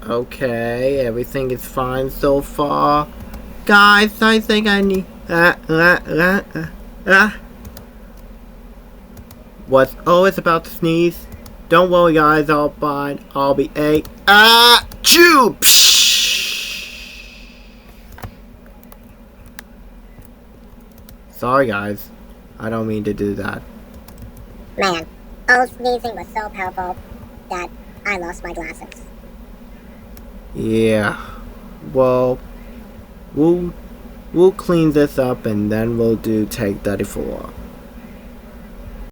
Okay, everything is fine so far. Guys, I think I need... Was always about to sneeze. Don't worry guys, I'll fine. I'll be a... Achoo! Sorry guys, I don't mean to do that. Man, old sneezing was so powerful that I lost my glasses. Yeah, well, we'll clean this up and then we'll do take 34.